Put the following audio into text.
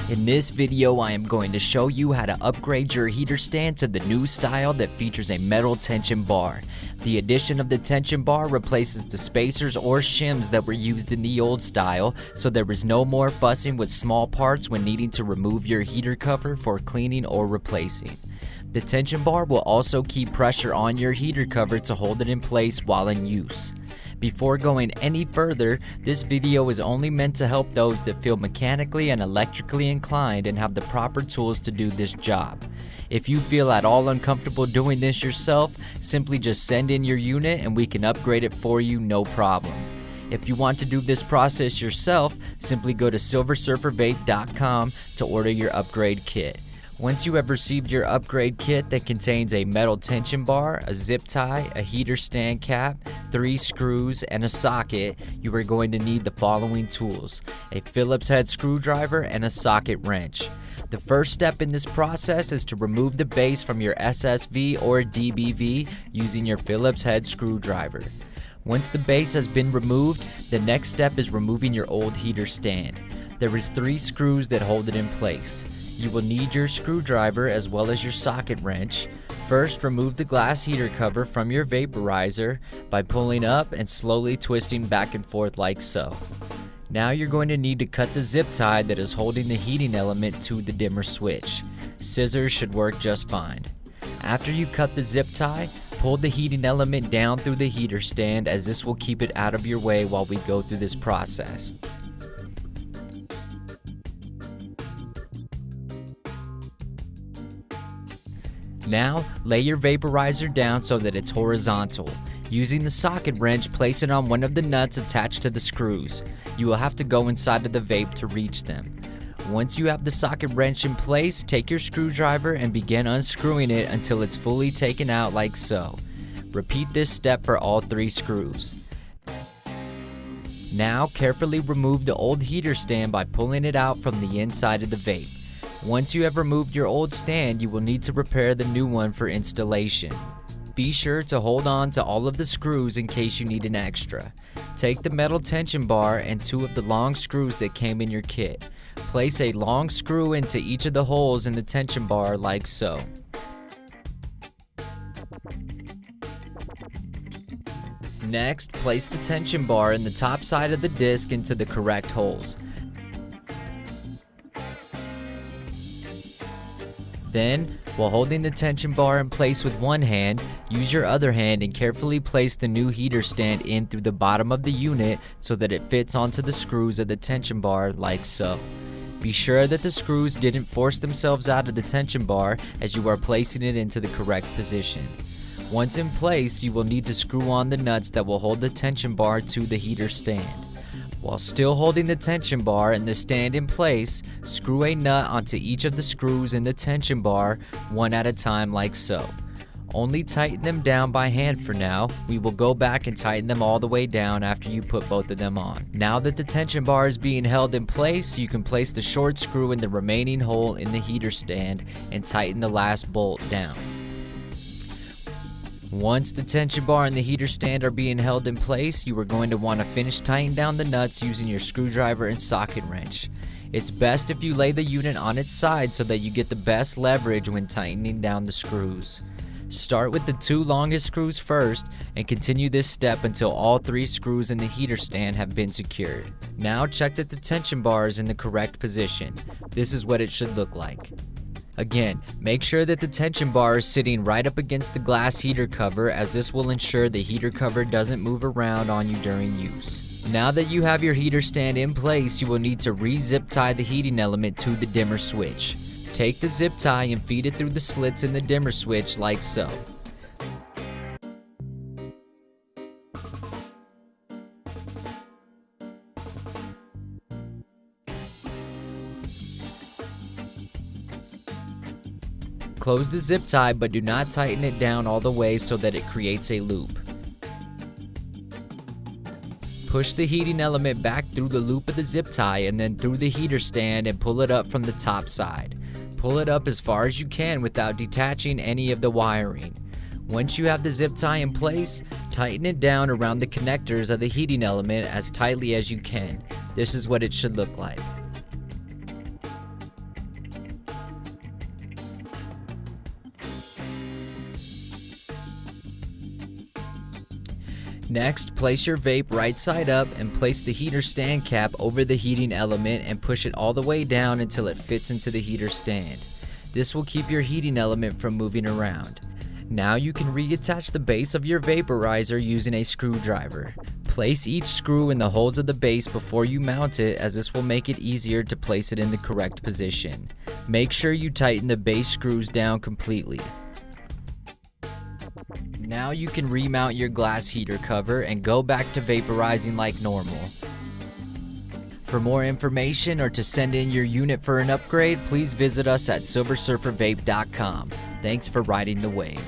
In this video, I am going to show you how to upgrade your heater stand to the new style that features a metal tension bar. The addition of the tension bar replaces the spacers or shims that were used in the old style, so there is no more fussing with small parts when needing to remove your heater cover for cleaning or replacing. The tension bar will also keep pressure on your heater cover to hold it in place while in use. Before going any further, this video is only meant to help those that feel mechanically and electrically inclined and have the proper tools to do this job. If you feel at all uncomfortable doing this yourself, simply just send in your unit and we can upgrade it for you, no problem. If you want to do this process yourself, simply go to silversurfervape.com to order your upgrade kit. Once you have received your upgrade kit that contains a metal tension bar, a zip tie, a heater stand cap, 3 screws, and a socket, you are going to need the following tools: a Phillips head screwdriver and a socket wrench. The first step in this process is to remove the base from your SSV or DBV using your Phillips head screwdriver. Once the base has been removed, the next step is removing your old heater stand. There is 3 screws that hold it in place. You will need your screwdriver as well as your socket wrench. First, remove the glass heater cover from your vaporizer by pulling up and slowly twisting back and forth like so. Now you're going to need to cut the zip tie that is holding the heating element to the dimmer switch. Scissors should work just fine. After you cut the zip tie, pull the heating element down through the heater stand, as this will keep it out of your way while we go through this process. Now, lay your vaporizer down so that it's horizontal. Using the socket wrench, place it on one of the nuts attached to the screws. You will have to go inside of the vape to reach them. Once you have the socket wrench in place, take your screwdriver and begin unscrewing it until it's fully taken out like so. Repeat this step for all 3 screws. Now, carefully remove the old heater stand by pulling it out from the inside of the vape. Once you have removed your old stand, you will need to prepare the new one for installation. Be sure to hold on to all of the screws in case you need an extra. Take the metal tension bar and 2 of the long screws that came in your kit. Place a long screw into each of the holes in the tension bar like so. Next, place the tension bar in the top side of the disc into the correct holes. Then, while holding the tension bar in place with one hand, use your other hand and carefully place the new heater stand in through the bottom of the unit so that it fits onto the screws of the tension bar like so. Be sure that the screws didn't force themselves out of the tension bar as you are placing it into the correct position. Once in place, you will need to screw on the nuts that will hold the tension bar to the heater stand. While still holding the tension bar and the stand in place, screw a nut onto each of the screws in the tension bar, one at a time like so. Only tighten them down by hand for now. We will go back and tighten them all the way down after you put both of them on. Now that the tension bar is being held in place, you can place the short screw in the remaining hole in the heater stand and tighten the last bolt down. Once the tension bar and the heater stand are being held in place, you are going to want to finish tightening down the nuts using your screwdriver and socket wrench. It's best if you lay the unit on its side so that you get the best leverage when tightening down the screws. Start with the 2 longest screws first and continue this step until all 3 screws in the heater stand have been secured. Now check that the tension bar is in the correct position. This is what it should look like. Again, make sure that the tension bar is sitting right up against the glass heater cover, as this will ensure the heater cover doesn't move around on you during use. Now that you have your heater stand in place, you will need to re-zip tie the heating element to the dimmer switch. Take the zip tie and feed it through the slits in the dimmer switch like so. Close the zip tie, but do not tighten it down all the way so that it creates a loop. Push the heating element back through the loop of the zip tie and then through the heater stand and pull it up from the top side. Pull it up as far as you can without detaching any of the wiring. Once you have the zip tie in place, tighten it down around the connectors of the heating element as tightly as you can. This is what it should look like. Next, place your vape right side up and place the heater stand cap over the heating element and push it all the way down until it fits into the heater stand. This will keep your heating element from moving around. Now you can reattach the base of your vaporizer using a screwdriver. Place each screw in the holes of the base before you mount it, as this will make it easier to place it in the correct position. Make sure you tighten the base screws down completely. Now you can remount your glass heater cover and go back to vaporizing like normal. For more information or to send in your unit for an upgrade, please visit us at silversurfervape.com. Thanks for riding the wave.